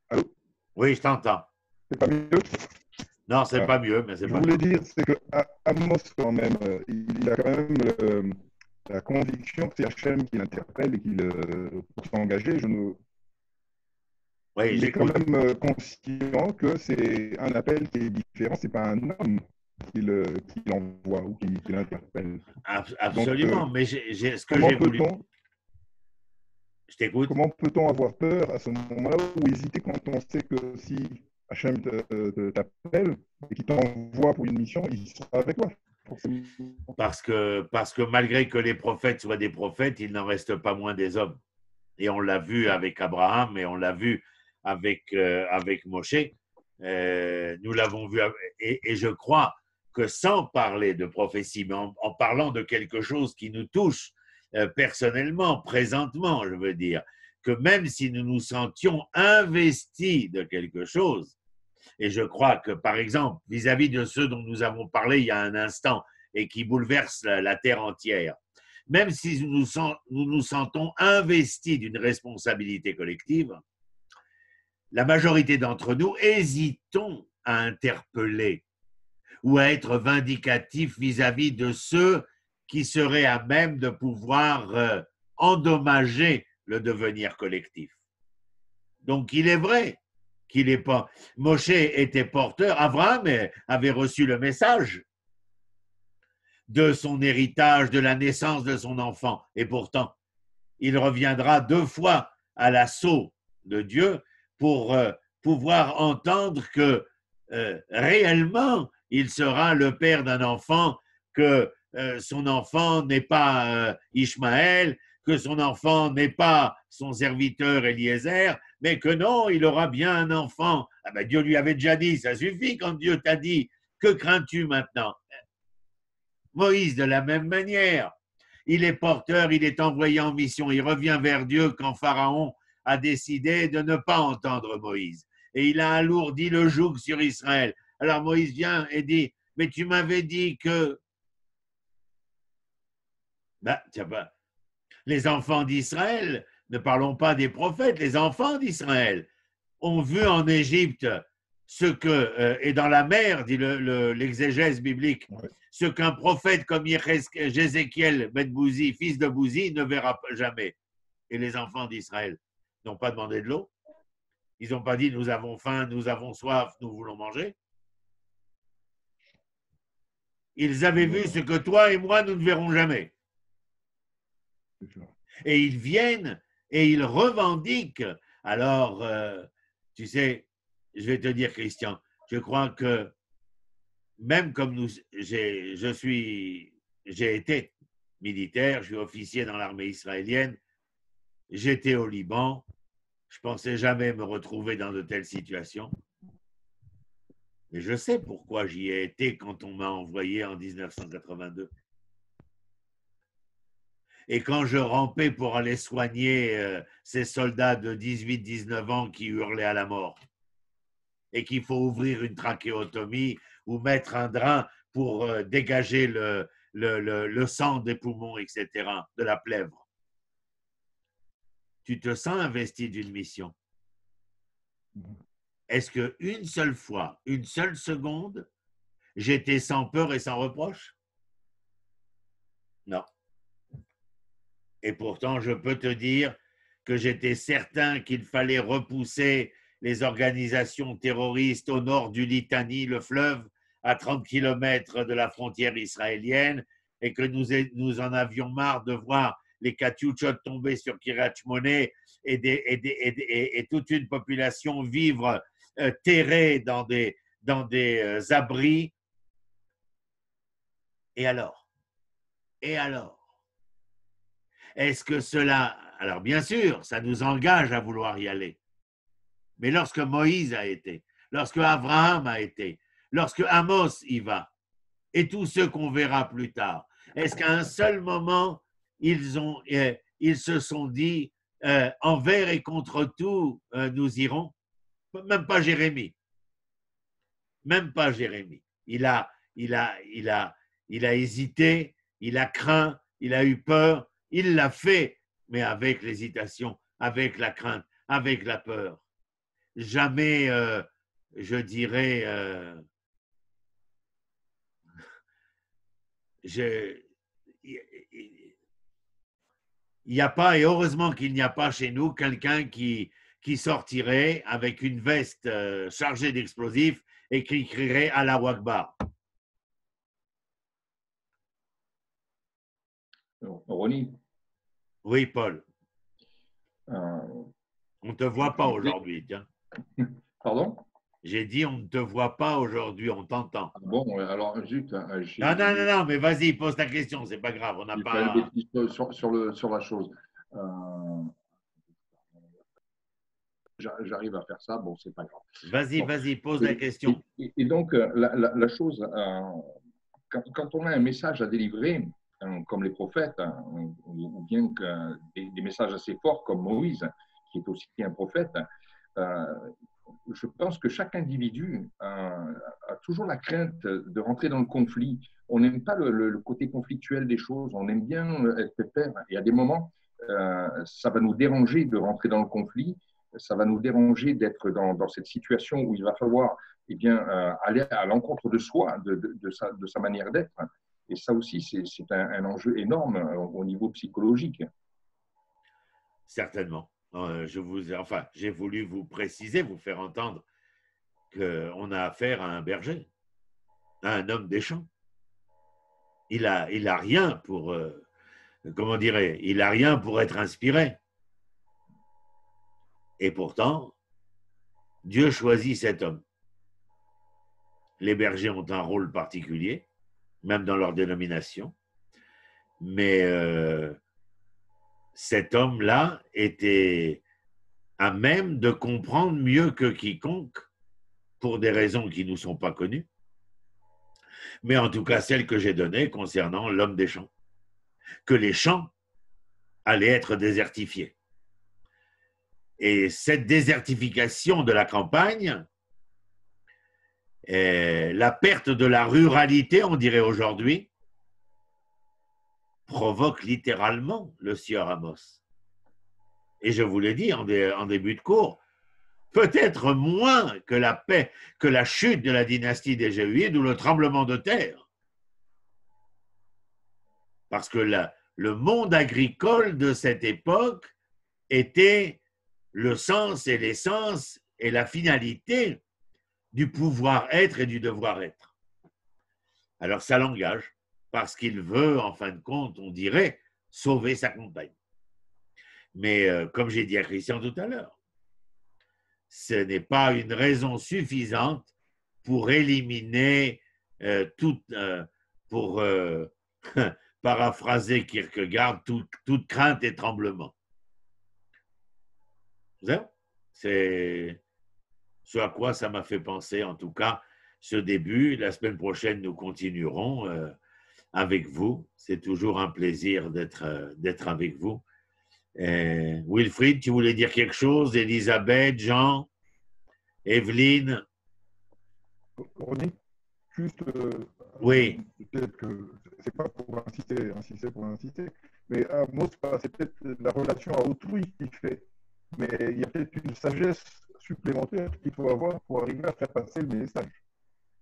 Allô? Oui, je t'entends. C'est pas mieux? Non, c'est Ah. pas mieux, mais c'est Je pas voulais grave. dire, c'est que Amos, quand même, il a quand même la conviction que c'est Hachem qui l'interpelle et pour s'engager. Oui, Il est quand j'écoute. même conscient que c'est un appel qui est différent. C'est pas un homme qui l'envoie ou qui l'interpelle. Donc, Absolument, mais ce que comment j'ai voulu… peut-on Je t'écoute. comment peut-on avoir peur à ce moment-là ou hésiter quand on sait que si Hachem t'appelle et qu'il t'envoie pour une mission, il sera avec toi, forcément. Parce que malgré que les prophètes soient des prophètes, il n'en reste pas moins des hommes. Et on l'a vu avec Abraham et on l'a vu avec Moshe. Nous l'avons vu. Et je crois que sans parler de prophétie, mais en parlant de quelque chose qui nous touche personnellement, présentement, je veux dire, que même si nous nous sentions investis de quelque chose, et je crois que, par exemple, vis-à-vis de ceux dont nous avons parlé il y a un instant et qui bouleversent la terre entière, même si nous nous sentons investis d'une responsabilité collective, la majorité d'entre nous hésitons à interpeller ou à être vindicatifs vis-à-vis de ceux qui seraient à même de pouvoir endommager le devenir collectif. Donc, il est vrai qu'il n'est pas… Moshe était porteur, Abraham avait reçu le message de son héritage, de la naissance de son enfant. Et pourtant, il reviendra 2 fois à l'assaut de Dieu pour pouvoir entendre que réellement, il sera le père d'un enfant, que son enfant n'est pas Ishmaël, que son enfant n'est pas son serviteur Eliezer, mais que non, il aura bien un enfant. Ah ben, Dieu lui avait déjà dit, ça suffit quand Dieu t'a dit, que crains-tu maintenant? Moïse, de la même manière, il est porteur, il est envoyé en mission, il revient vers Dieu quand Pharaon a décidé de ne pas entendre Moïse. Et il a alourdi le joug sur Israël. Alors Moïse vient et dit, mais tu m'avais dit que… Ben, tiens, ben, les enfants d'Israël, ne parlons pas des prophètes, les enfants d'Israël ont vu en Égypte ce que, et dans la mer, dit l'exégèse biblique, Ouais. ce qu'un prophète comme Jézéchiel Ben Bouzi, fils de Bouzi, ne verra jamais. Et les enfants d'Israël n'ont pas demandé de l'eau. Ils n'ont pas dit nous avons faim, nous avons soif, nous voulons manger. Ils avaient vu ce que toi et moi, nous ne verrons jamais. Et ils viennent et ils revendiquent. Alors, tu sais, je vais te dire, Christian, je crois que même comme j'ai été militaire, je suis officier dans l'armée israélienne, j'étais au Liban, je pensais jamais me retrouver dans de telles situations. Et je sais pourquoi j'y ai été quand on m'a envoyé en 1982. Et quand je rampais pour aller soigner ces soldats de 18-19 ans qui hurlaient à la mort et qu'il faut ouvrir une trachéotomie ou mettre un drain pour dégager le sang des poumons, etc., de la plèvre. Tu te sens investi d'une mission. Est-ce qu'une seule fois, une seule seconde, j'étais sans peur et sans reproche? Non. Et pourtant, je peux te dire que j'étais certain qu'il fallait repousser les organisations terroristes au nord du Litani, le fleuve, à 30 km de la frontière israélienne, et que nous en avions marre de voir les Katyushot tomber sur Kiryat Shmona et toute une population vivre terrée dans des abris. Et alors? Est-ce que cela… Alors bien sûr, ça nous engage à vouloir y aller. Mais lorsque Moïse a été, lorsque Abraham a été, lorsque Amos y va, et tous ceux qu'on verra plus tard, est-ce qu'à un seul moment, ils se sont dit envers et contre tout, nous irons? Même pas Jérémie. Même pas Jérémie. Il a hésité, il a craint, il a eu peur, il l'a fait, mais avec l'hésitation, avec la crainte, avec la peur. Jamais, je dirais, il n'y a pas, et heureusement qu'il n'y a pas chez nous quelqu'un qui sortirait avec une veste chargée d'explosifs et qui crierait Allahu Akbar. Ronnie. Oui, Paul. On ne te voit pas aujourd'hui, tiens. Pardon? J'ai dit, on ne te voit pas aujourd'hui, on t'entend. Bon, alors, zut. Non, mais vas-y, pose ta question, c'est pas grave, on n'a pas… Sur la chose. J'arrive à faire ça, bon, c'est pas grave. Vas-y, pose la question. Et donc, la chose, quand on a un message à délivrer, comme les prophètes, ou bien des messages assez forts comme Moïse, qui est aussi un prophète, je pense que chaque individu a toujours la crainte de rentrer dans le conflit. On n'aime pas le côté conflictuel des choses, on aime bien être pépère. Et à des moments, ça va nous déranger de rentrer dans le conflit, ça va nous déranger d'être dans cette situation où il va falloir aller à l'encontre de soi, de sa manière d'être. Et ça aussi, c'est un enjeu énorme au niveau psychologique. Certainement. J'ai voulu vous préciser, vous faire entendre qu'on a affaire à un berger, à un homme des champs. Il a rien pour, il a rien pour être inspiré. Et pourtant, Dieu choisit cet homme. Les bergers ont un rôle particulier, même dans leur dénomination, mais cet homme-là était à même de comprendre mieux que quiconque, pour des raisons qui ne nous sont pas connues, mais en tout cas celles que j'ai données concernant l'homme des champs, que les champs allaient être désertifiés. Et cette désertification de la campagne, la perte de la ruralité, on dirait aujourd'hui, provoque littéralement le sieur Amos. Et je vous l'ai dit en début de cours, peut-être moins que la chute de la dynastie des Géhuides ou le tremblement de terre. Parce que le monde agricole de cette époque était le sens et l'essence et la finalité du pouvoir-être et du devoir-être. Alors ça l'engage, parce qu'il veut, en fin de compte, on dirait, sauver sa compagne. Mais comme j'ai dit à Christian tout à l'heure, ce n'est pas une raison suffisante pour éliminer pour paraphraser Kierkegaard, toute crainte et tremblement. C'est ce à quoi ça m'a fait penser, en tout cas, ce début. La semaine prochaine, nous continuerons avec vous. C'est toujours un plaisir d'être avec vous. Wilfried, tu voulais dire quelque chose? Elisabeth, Jean, Evelyne? René, juste, oui. Peut-être que c'est pas pour insister pour insister, mais Amos, c'est peut-être la relation à autrui qui fait. Mais il y a peut-être une sagesse supplémentaire qu'il faut avoir pour arriver à faire passer le message.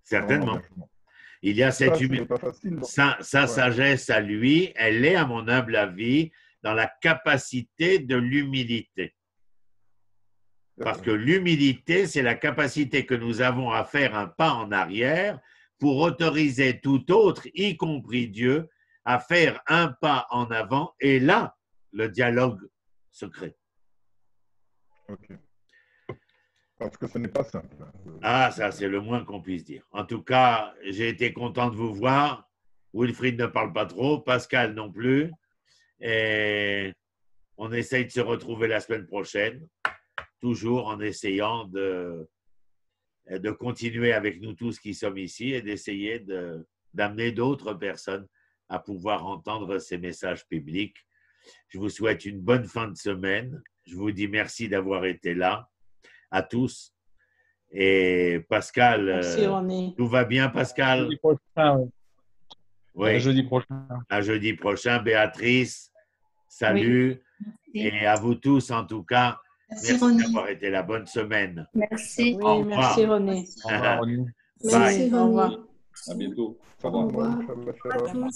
Certainement. Il y a cette sa sagesse à lui, elle est, à mon humble avis, dans la capacité de l'humilité. Parce que l'humilité, c'est la capacité que nous avons à faire un pas en arrière pour autoriser tout autre, y compris Dieu, à faire un pas en avant et là, le dialogue se crée. Ok. Parce que ce n'est pas simple. Ah, ça, c'est le moins qu'on puisse dire. En tout cas, j'ai été content de vous voir. Wilfried ne parle pas trop, Pascal non plus. Et on essaye de se retrouver la semaine prochaine, toujours en essayant de continuer avec nous tous qui sommes ici et d'essayer d'amener d'autres personnes à pouvoir entendre ces messages publics. Je vous souhaite une bonne fin de semaine. Je vous dis merci d'avoir été là, à tous. Et Pascal, Merci, René. tout va bien, Pascal? Jeudi prochain, oui. Oui. Jeudi prochain. À jeudi prochain. Béatrice, salut. Oui. Et à vous tous, en tout cas, Merci, merci René. d'avoir été là. Bonne semaine. Merci. Oui, Au revoir. merci, René. Au revoir, René. Bye. Au revoir. À bientôt. Au Au revoir. revoir. Shabbat shalom. Au revoir.